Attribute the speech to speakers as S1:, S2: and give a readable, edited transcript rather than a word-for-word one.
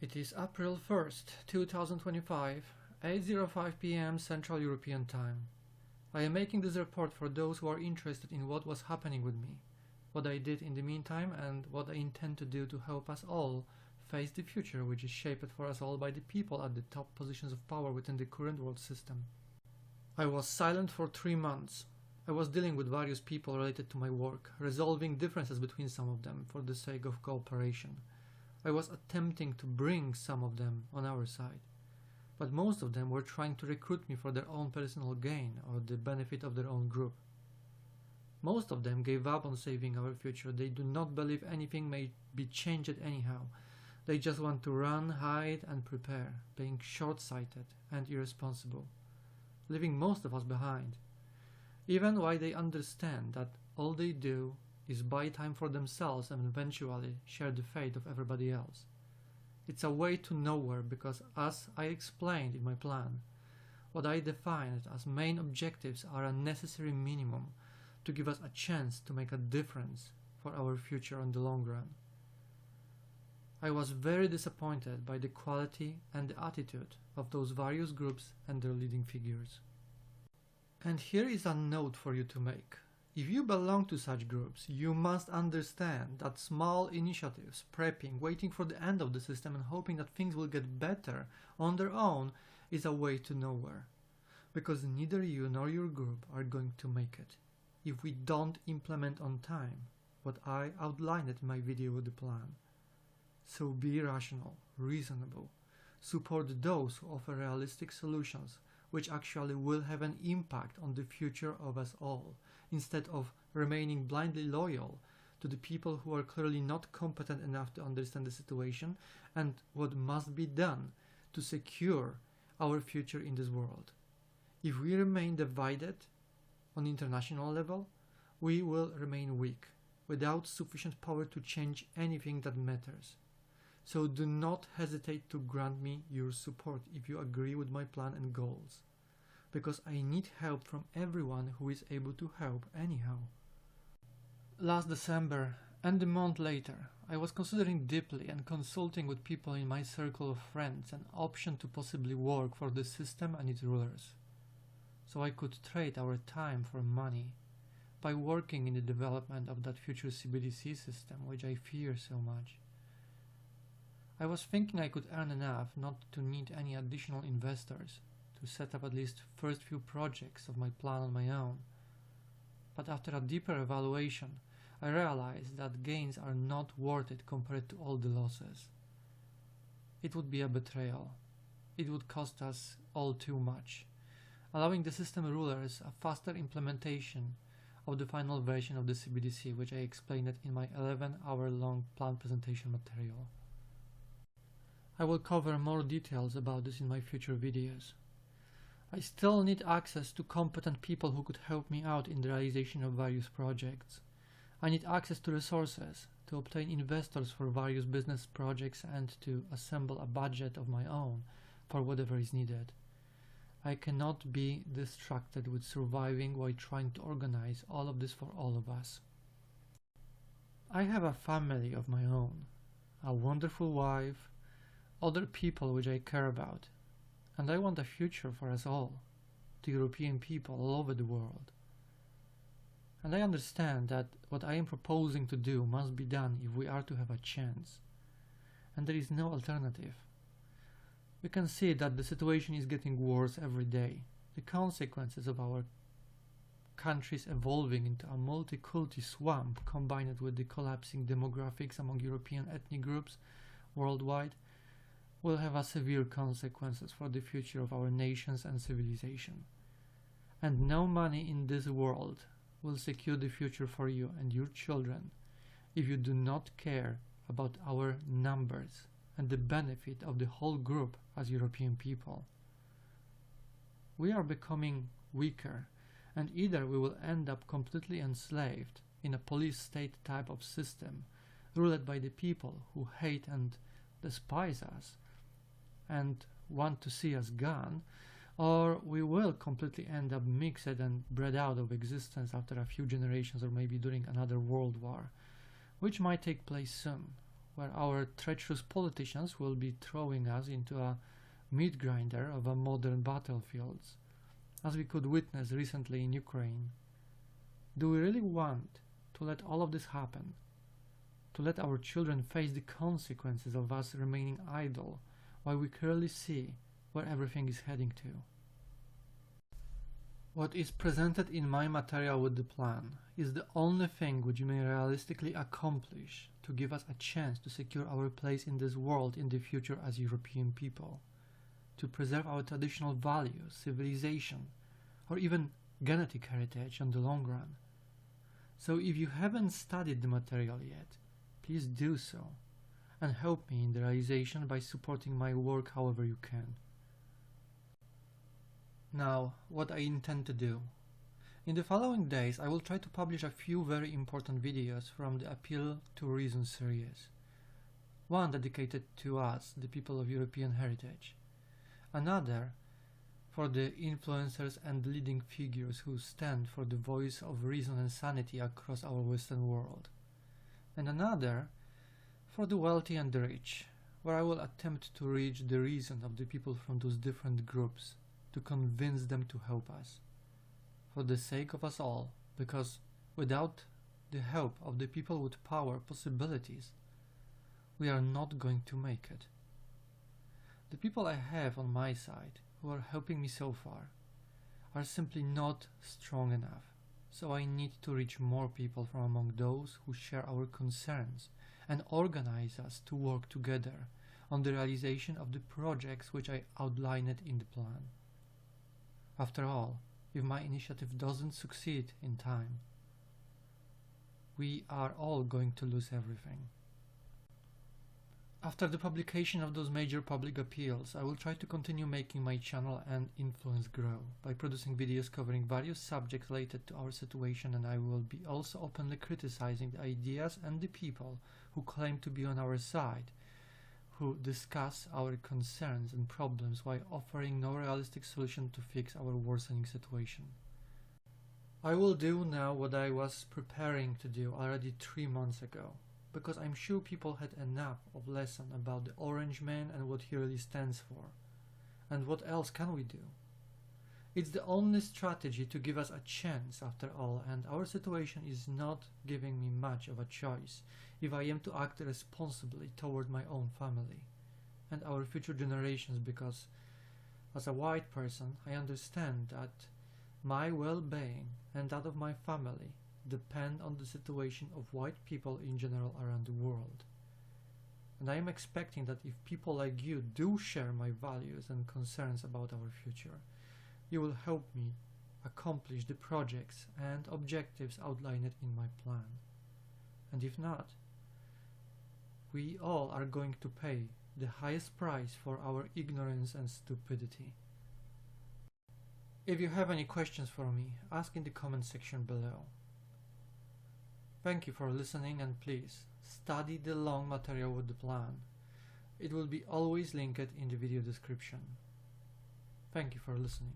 S1: It is April 1st, 2025, 8:05 p.m. Central European Time. I am making this report for those who are interested in what was happening with me, what I did in the meantime, and what I intend to do to help us all face the future which is shaped for us all by the people at the top positions of power within the current world system. I was silent for 3 months. I was dealing with various people related to my work, resolving differences between some of them for the sake of cooperation. I was attempting to bring some of them on our side, but most of them were trying to recruit me for their own personal gain or the benefit of their own group. Most of them gave up on saving our future. They do not believe anything may be changed anyhow. They just want to run, hide and prepare, being short-sighted and irresponsible, leaving most of us behind. Even while they understand that all they do is buy time for themselves and eventually share the fate of everybody else. It's a way to nowhere because, as I explained in my plan, what I defined as main objectives are a necessary minimum to give us a chance to make a difference for our future in the long run. I was very disappointed by the quality and the attitude of those various groups and their leading figures. And here is a note for you to make. If you belong to such groups, you must understand that small initiatives, prepping, waiting for the end of the system and hoping that things will get better on their own is a way to nowhere. Because neither you nor your group are going to make it if we don't implement on time what I outlined in my video with the plan. So be rational, reasonable, support those who offer realistic solutions which actually will have an impact on the future of us all, instead of remaining blindly loyal to the people who are clearly not competent enough to understand the situation and what must be done to secure our future in this world. If we remain divided on international level, we will remain weak, without sufficient power to change anything that matters. So do not hesitate to grant me your support if you agree with my plan and goals, because I need help from everyone who is able to help anyhow. Last December and a month later, I was considering deeply and consulting with people in my circle of friends an option to possibly work for the system and its rulers, so I could trade our time for money by working in the development of that future CBDC system which I fear so much. I was thinking I could earn enough not to need any additional investors to set up at least first few projects of my plan on my own. But after a deeper evaluation, I realized that gains are not worth it compared to all the losses. It would be a betrayal. It would cost us all too much, allowing the system rulers a faster implementation of the final version of the CBDC, which I explained in my 11-hour-long plan presentation material. I will cover more details about this in my future videos. I still need access to competent people who could help me out in the realization of various projects. I need access to resources, to obtain investors for various business projects and to assemble a budget of my own for whatever is needed. I cannot be distracted with surviving while trying to organize all of this for all of us. I have a family of my own, a wonderful wife, other people which I care about, and I want a future for us all, the European people all over the world. And I understand that what I am proposing to do must be done if we are to have a chance, and there is no alternative. We can see that the situation is getting worse every day. The consequences of our countries evolving into a multi-culti swamp combined with the collapsing demographics among European ethnic groups worldwide will have a severe consequences for the future of our nations and civilization. And no money in this world will secure the future for you and your children if you do not care about our numbers and the benefit of the whole group as European people. We are becoming weaker, and either we will end up completely enslaved in a police state type of system ruled by the people who hate and despise us and want to see us gone, or we will completely end up mixed and bred out of existence after a few generations or maybe during another world war, which might take place soon, where our treacherous politicians will be throwing us into a meat grinder of a modern battlefields, as we could witness recently in Ukraine. Do we really want to let all of this happen? To let our children face the consequences of us remaining idle while we clearly see where everything is heading to? What is presented in my material with the plan is the only thing which may realistically accomplish to give us a chance to secure our place in this world in the future as European people, to preserve our traditional values, civilization, or even genetic heritage in the long run. So if you haven't studied the material yet, please do so, and help me in the realization by supporting my work however you can. Now, what I intend to do. In the following days, I will try to publish a few very important videos from the Appeal to Reason series. One dedicated to us, the people of European heritage. Another for the influencers and leading figures who stand for the voice of reason and sanity across our Western world. And another for the wealthy and the rich, where I will attempt to reach the reason of the people from those different groups, to convince them to help us, for the sake of us all, because without the help of the people with power, possibilities, we are not going to make it. The people I have on my side, who are helping me so far, are simply not strong enough, so I need to reach more people from among those who share our concerns and organize us to work together on the realization of the projects which I outlined in the plan. After all, if my initiative doesn't succeed in time, we are all going to lose everything. After the publication of those major public appeals, I will try to continue making my channel and influence grow by producing videos covering various subjects related to our situation, and I will be also openly criticizing the ideas and the people who claim to be on our side, who discuss our concerns and problems while offering no realistic solution to fix our worsening situation. I will do now what I was preparing to do already 3 months ago, because I'm sure people had enough of lesson about the Orange Man and what he really stands for. And what else can we do? It's the only strategy to give us a chance after all, and our situation is not giving me much of a choice if I am to act responsibly toward my own family and our future generations, because as a white person I understand that my well-being and that of my family depend on the situation of white people in general around the world. And I am expecting that if people like you do share my values and concerns about our future, you will help me accomplish the projects and objectives outlined in my plan. And if not, we all are going to pay the highest price for our ignorance and stupidity. If you have any questions for me, ask in the comment section below. Thank you for listening, and please study the long material with the plan. It will be always linked in the video description. Thank you for listening.